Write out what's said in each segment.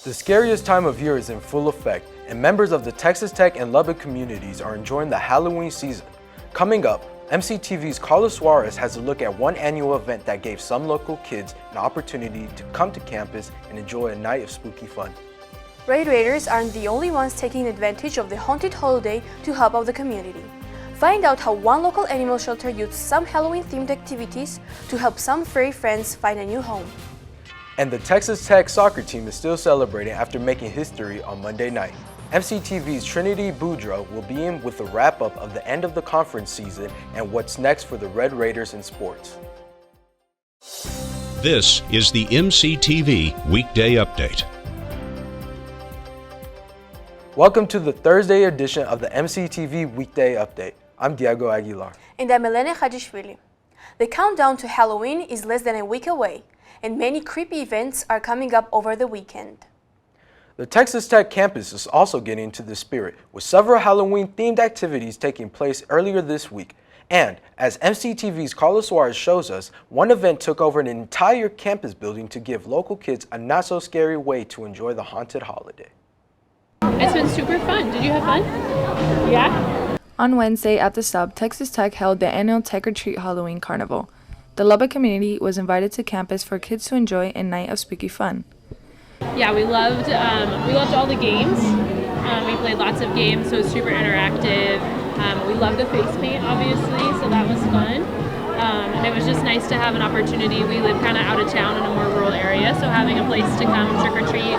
The scariest time of year is in full effect, and members of the Texas Tech and Lubbock communities are enjoying the Halloween season. Coming up, MCTV's Carlos Suarez has a look at one annual event that gave some local kids an opportunity to come to campus and enjoy a night of spooky fun. Raid Raiders aren't the only ones taking advantage of the haunted holiday to help out the community. Find out how one local animal shelter used some Halloween-themed activities to help some furry friends find a new home. And the Texas Tech soccer team is still celebrating after making history on Monday night. MCTV's Trinity Boudreaux will be in with a wrap-up of the end of the conference season and what's next for the Red Raiders in sports. This is the MCTV Weekday Update. Welcome to the Thursday edition of the MCTV Weekday Update. I'm Diego Aguilar. And I'm Elene Khajishvili. The countdown to Halloween is less than a week away, and many creepy events are coming up over the weekend. The Texas Tech campus is also getting into the spirit, with several Halloween-themed activities taking place earlier this week. And, as MCTV's Carlos Suarez shows us, one event took over an entire campus building to give local kids a not-so-scary way to enjoy the haunted holiday. It's been super fun. Did you have fun? Yeah? On Wednesday at the Sub, Texas Tech held the annual Tech or Treat Halloween Carnival. The Lubbock community was invited to campus for kids to enjoy a night of spooky fun. Yeah, we loved all the games. We played lots of games, so it was super interactive. We loved the face paint, obviously, so that was fun. And it was just nice to have an opportunity. We live kind of out of town in a more rural area, so having a place to come trick or treat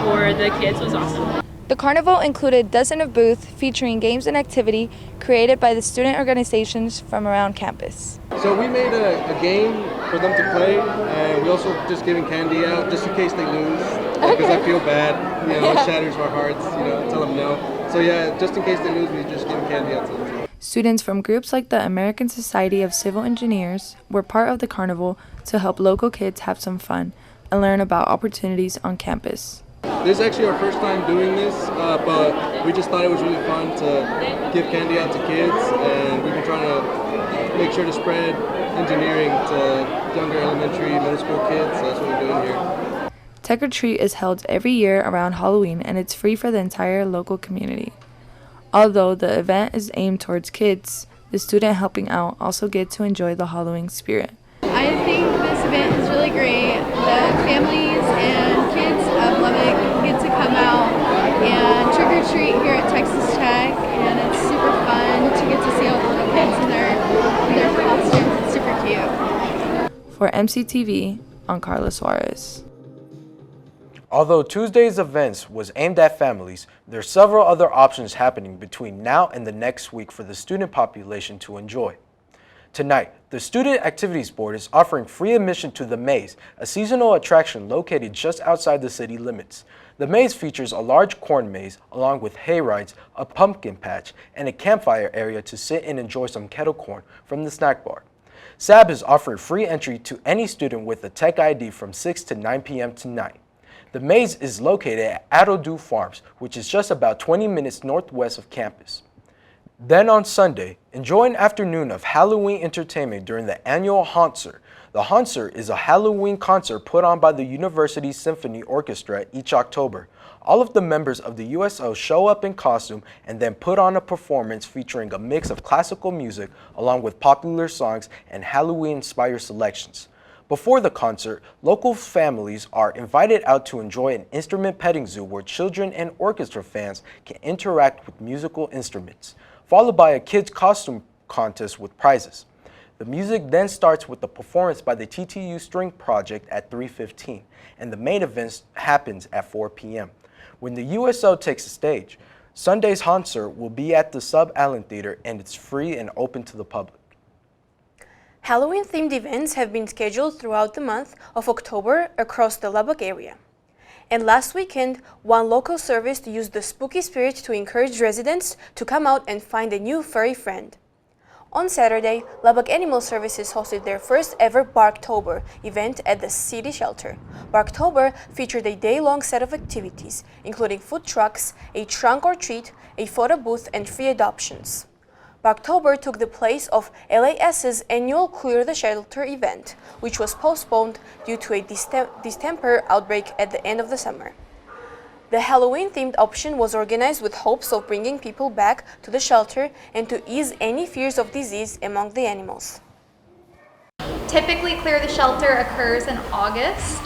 for the kids was awesome. The carnival included dozens of booths featuring games and activity created by the student organizations from around campus. So we made a game for them to play, and we also just giving candy out just in case they lose, because I feel bad, it shatters our hearts, tell them no. So yeah, just in case they lose, we just give candy out to them. Students from groups like the American Society of Civil Engineers were part of the carnival to help local kids have some fun and learn about opportunities on campus. This is actually our first time doing this, but we just thought it was really fun to give candy out to kids, and we've been trying to make sure to spread engineering to younger elementary, middle school kids, so that's what we're doing here. Tech or Treat is held every year around Halloween, and it's free for the entire local community. Although the event is aimed towards kids, the student helping out also get to enjoy the Halloween spirit. I think this event is really great. The families and kids of Lubbock get to come out and trick or treat here at Texas Tech, and it's super fun to get to see all the little kids in their costumes. It's super cute. For MCTV, I'm Carlos Suarez. Although Tuesday's events was aimed at families, there are several other options happening between now and the next week for the student population to enjoy. Tonight, the Student Activities Board is offering free admission to the Maze, a seasonal attraction located just outside the city limits. The maze features a large corn maze, along with hay rides, a pumpkin patch, and a campfire area to sit and enjoy some kettle corn from the snack bar. SAB is offering free entry to any student with a Tech ID from 6 to 9 p.m. tonight. The maze is located at Adodu Farms, which is just about 20 minutes northwest of campus. Then on Sunday, enjoy an afternoon of Halloween entertainment during the annual Hauntzer. The Hauntzer is a Halloween concert put on by the University Symphony Orchestra each October. All of the members of the USO show up in costume and then put on a performance featuring a mix of classical music along with popular songs and Halloween-inspired selections. Before the concert, local families are invited out to enjoy an instrument petting zoo where children and orchestra fans can interact with musical instruments, followed by a kids' costume contest with prizes. The music then starts with a performance by the TTU String Project at 3:15, and the main event happens at 4 p.m. When the USO takes the stage, Sunday's concert will be at the Sub Allen Theater, and it's free and open to the public. Halloween-themed events have been scheduled throughout the month of October across the Lubbock area. And last weekend, one local service used the spooky spirit to encourage residents to come out and find a new furry friend. On Saturday, Lubbock Animal Services hosted their first ever Barktober event at the city shelter. Barktober featured a day-long set of activities, including food trucks, a trunk or treat, a photo booth, and free adoptions. Barktober took the place of LAS's annual Clear the Shelter event, which was postponed due to a distemper outbreak at the end of the summer. The Halloween-themed option was organized with hopes of bringing people back to the shelter and to ease any fears of disease among the animals. Typically, Clear the Shelter occurs in August,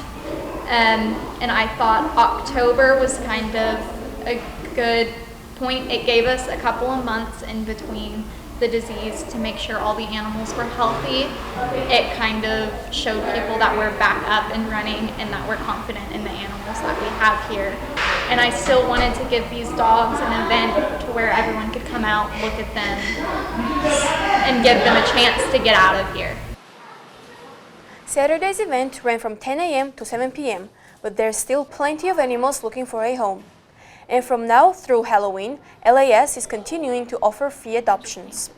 and I thought October was kind of a good point. It gave us a couple of months in between the disease to make sure all the animals were healthy. It kind of showed people that we're back up and running and that we're confident in the animals that we have here. And I still wanted to give these dogs an event to where everyone could come out, look at them, and give them a chance to get out of here. Saturday's event ran from 10 a.m. to 7 p.m., but there's still plenty of animals looking for a home. And from now through Halloween, LAS is continuing to offer free adoptions.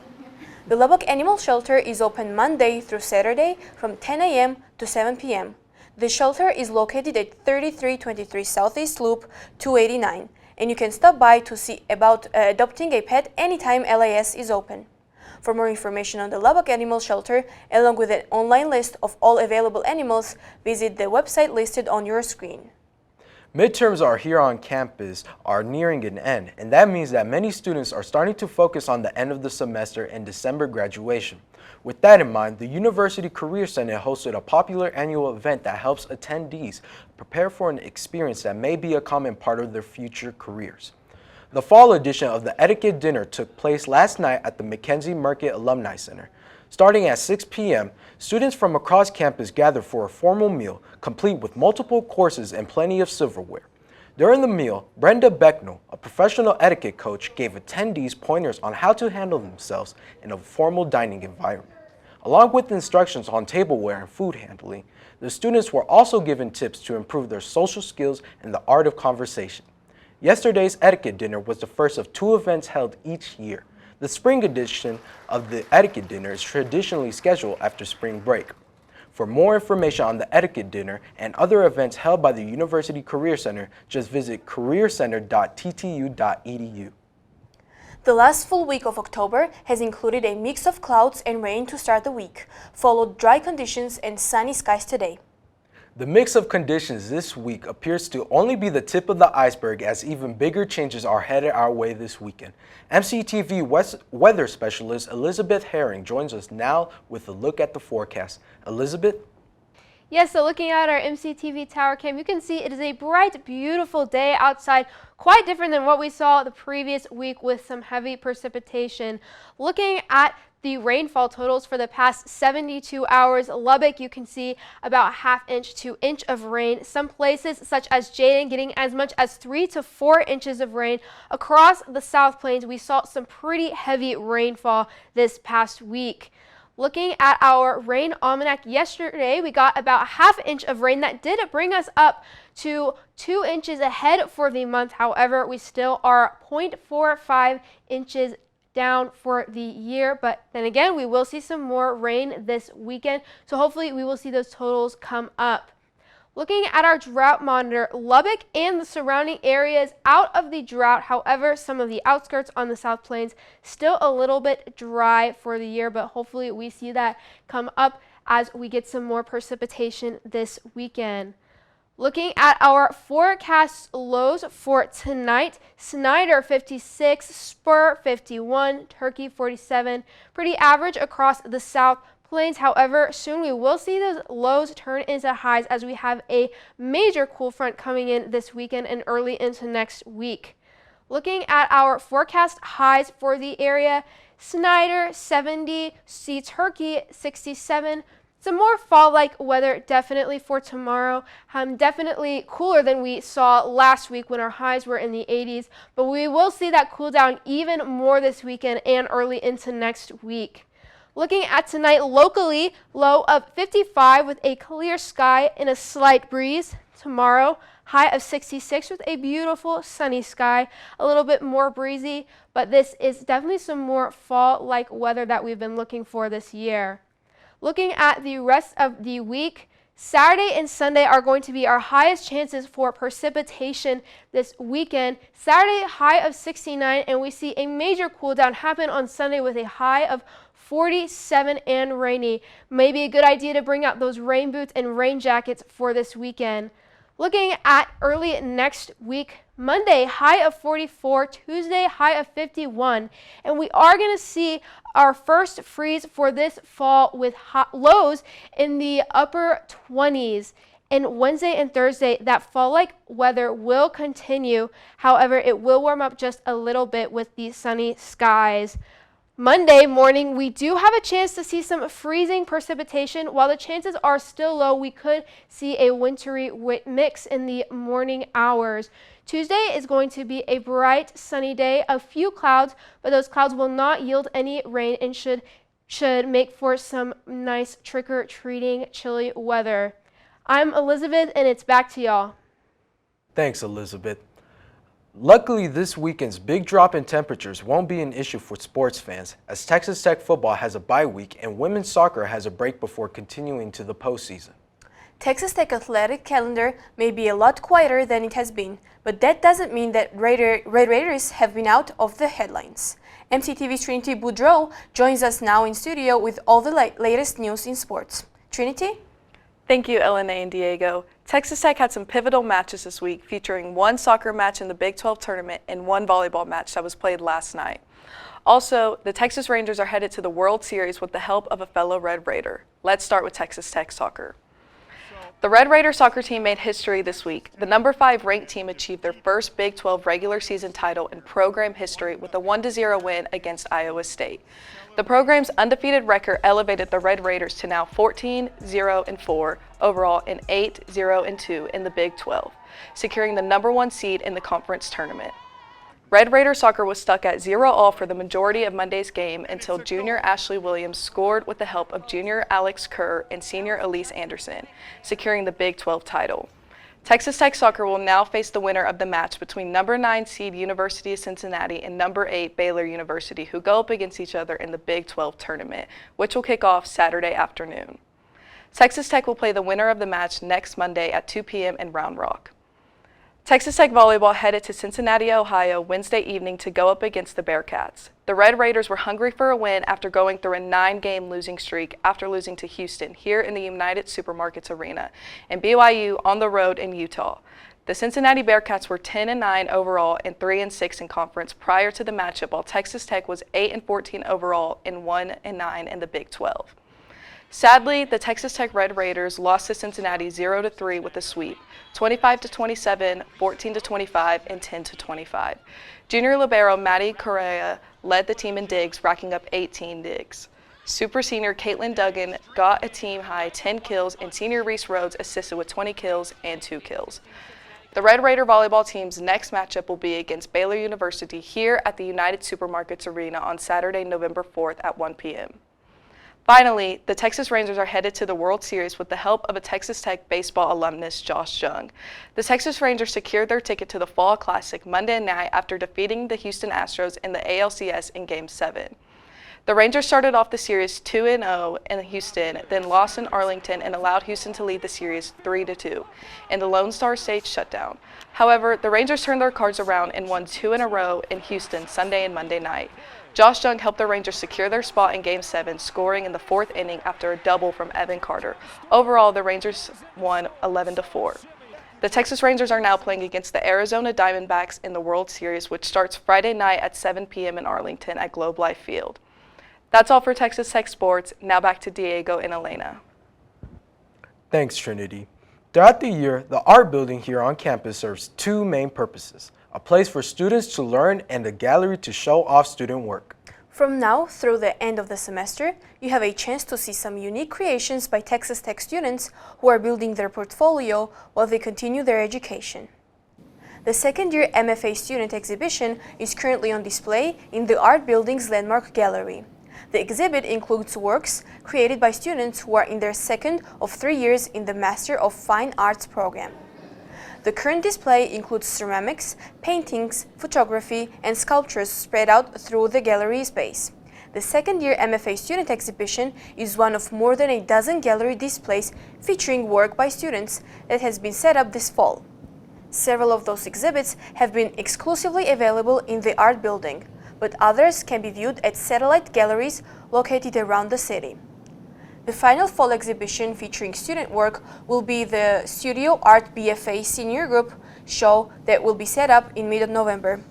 The Lubbock Animal Shelter is open Monday through Saturday from 10 a.m. to 7 p.m. The shelter is located at 3323 Southeast Loop 289, and you can stop by to see about adopting a pet anytime LAS is open. For more information on the Lubbock Animal Shelter, along with an online list of all available animals, visit the website listed on your screen. Midterms are here on campus are nearing an end, and that means that many students are starting to focus on the end of the semester and December graduation. With that in mind, the University Career Center hosted a popular annual event that helps attendees prepare for an experience that may be a common part of their future careers. The fall edition of the Etiquette Dinner took place last night at the Mackenzie Market Alumni Center. Starting at 6 p.m., students from across campus gathered for a formal meal, complete with multiple courses and plenty of silverware. During the meal, Brenda Becknell, a professional etiquette coach, gave attendees pointers on how to handle themselves in a formal dining environment. Along with instructions on tableware and food handling, the students were also given tips to improve their social skills and the art of conversation. Yesterday's Etiquette Dinner was the first of 2 events held each year. The spring edition of the Etiquette Dinner is traditionally scheduled after spring break. For more information on the Etiquette Dinner and other events held by the University Career Center, just visit careercenter.ttu.edu. The last full week of October has included a mix of clouds and rain to start the week, followed dry conditions and sunny skies today. The mix of conditions this week appears to only be the tip of the iceberg, as even bigger changes are headed our way this weekend. MCTV weather specialist Elisabeth Herring joins us now with a look at the forecast. Elizabeth? Yes, so looking at our MCTV tower cam, you can see it is a bright, beautiful day outside, quite different than what we saw the previous week with some heavy precipitation. Looking at the rainfall totals for the past 72 hours, Lubbock, you can see about ½ inch to inch of rain. Some places, such as Jayden, getting as much as 3 to 4 inches of rain. Across the South Plains, we saw some pretty heavy rainfall this past week. Looking at our rain almanac yesterday, we got about ½ inch of rain. That did bring us up to 2 inches ahead for the month. However, we still are 0.45 inches down for the year, but then again, we will see some more rain this weekend, so hopefully we will see those totals come up. Looking at our drought monitor, Lubbock and the surrounding areas out of the drought. However, some of the outskirts on the South Plains still a little bit dry for the year, but hopefully we see that come up as we get some more precipitation this weekend. Looking at our forecast lows for tonight, Snyder 56, Spur 51, Turkey 47, pretty average across the South Plains. However, soon we will see those lows turn into highs as we have a major cool front coming in this weekend and early into next week. Looking at our forecast highs for the area, Snyder 70, see Turkey 67, some more fall-like weather definitely for tomorrow. Definitely cooler than we saw last week when our highs were in the 80s, but we will see that cool down even more this weekend and early into next week. Looking at tonight locally, low of 55 with a clear sky and a slight breeze. Tomorrow, high of 66 with a beautiful sunny sky, a little bit more breezy, but this is definitely some more fall-like weather that we've been looking for this year. Looking at the rest of the week, Saturday and Sunday are going to be our highest chances for precipitation this weekend. Saturday, high of 69, and we see a major cool down happen on Sunday with a high of 47 and rainy. Maybe a good idea to bring out those rain boots and rain jackets for this weekend. Looking at early next week, Monday, high of 44, Tuesday, high of 51, and we are going to see our first freeze for this fall with lows in the upper 20s. And Wednesday and Thursday, that fall-like weather will continue. However, it will warm up just a little bit with the sunny skies. Monday morning, we do have a chance to see some freezing precipitation. While the chances are still low, we could see a wintry mix in the morning hours. Tuesday is going to be a bright, sunny day, a few clouds, but those clouds will not yield any rain and should make for some nice trick-or-treating, chilly weather. I'm Elizabeth, and it's back to y'all. Thanks, Elizabeth. Luckily, this weekend's big drop in temperatures won't be an issue for sports fans, as Texas Tech football has a bye week and women's soccer has a break before continuing to the postseason. Texas Tech athletic calendar may be a lot quieter than it has been, but that doesn't mean that Red Raiders have been out of the headlines. MCTV's Trinity Boudreaux joins us now in studio with all the latest news in sports. Trinity? Thank you, Elene and Diego. Texas Tech had some pivotal matches this week, featuring one soccer match in the Big 12 tournament and one volleyball match that was played last night. Also, the Texas Rangers are headed to the World Series with the help of a fellow Red Raider. Let's start with Texas Tech soccer. The Red Raider soccer team made history this week. The number 5 ranked team achieved their first Big 12 regular season title in program history with a 1-0 win against Iowa State. The program's undefeated record elevated the Red Raiders to now 14-0-4 overall and 8-0-2 in the Big 12, securing the number 1 seed in the conference tournament. Red Raider soccer was stuck at 0-0 for the majority of Monday's game until junior Ashley Williams scored with the help of junior Alex Kerr and senior Elise Anderson, securing the Big 12 title. Texas Tech soccer will now face the winner of the match between number 9 seed University of Cincinnati and number 8 Baylor University, who go up against each other in the Big 12 tournament, which will kick off Saturday afternoon. Texas Tech will play the winner of the match next Monday at 2 p.m. in Round Rock. Texas Tech volleyball headed to Cincinnati, Ohio Wednesday evening to go up against the Bearcats. The Red Raiders were hungry for a win after going through a 9-game losing streak after losing to Houston here in the United Supermarkets Arena and BYU on the road in Utah. The Cincinnati Bearcats were 10-9 overall and 3-6 in conference prior to the matchup, while Texas Tech was 8-14 overall and 1-9 in the Big 12. Sadly, the Texas Tech Red Raiders lost to Cincinnati 0-3 with a sweep, 25-27, 14-25, and 10-25. Junior libero Maddie Correa led the team in digs, racking up 18 digs. Super senior Caitlin Duggan got a team-high 10 kills, and senior Reese Rhodes assisted with 20 kills and 2 kills. The Red Raider volleyball team's next matchup will be against Baylor University here at the United Supermarkets Arena on Saturday, November 4th at 1 p.m. Finally, the Texas Rangers are headed to the World Series with the help of a Texas Tech baseball alumnus, Josh Jung. The Texas Rangers secured their ticket to the Fall Classic Monday night after defeating the Houston Astros in the ALCS in Game 7. The Rangers started off the series 2-0 in Houston, then lost in Arlington and allowed Houston to lead the series 3-2 in the Lone Star State shutdown. However, the Rangers turned their cards around and won 2 in a row in Houston Sunday and Monday night. Josh Jung helped the Rangers secure their spot in Game 7, scoring in the 4th inning after a double from Evan Carter. Overall, the Rangers won 11-4. The Texas Rangers are now playing against the Arizona Diamondbacks in the World Series, which starts Friday night at 7 p.m. in Arlington at Globe Life Field. That's all for Texas Tech Sports. Now back to Diego and Elena. Thanks, Trinity. Throughout the year, the art building here on campus serves 2 main purposes: a place for students to learn and a gallery to show off student work. From now through the end of the semester, you have a chance to see some unique creations by Texas Tech students who are building their portfolio while they continue their education. The second-year MFA student exhibition is currently on display in the Art Building's Landmark Gallery. The exhibit includes works created by students who are in their second of 3 years in the Master of Fine Arts program. The current display includes ceramics, paintings, photography, and sculptures spread out through the gallery space. The second-year MFA student exhibition is one of more than a dozen gallery displays featuring work by students that has been set up this fall. Several of those exhibits have been exclusively available in the Art Building, but others can be viewed at satellite galleries located around the city. The final fall exhibition featuring student work will be the Studio Art BFA Senior Group show that will be set up in mid-November.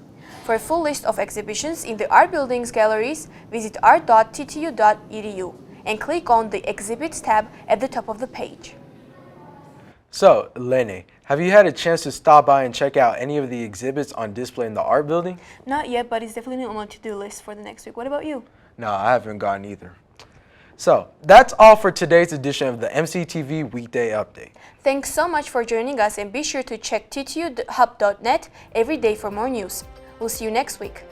For a full list of exhibitions in the art building's galleries, visit art.ttu.edu and click on the Exhibits tab at the top of the page. So, Elene, have you had a chance to stop by and check out any of the exhibits on display in the art building? Not yet, but it's definitely on my to-do list for the next week. What about you? No, I haven't gone either. So, that's all for today's edition of the MCTV Weekday Update. Thanks so much for joining us, and be sure to check ttuhub.net every day for more news. We'll see you next week.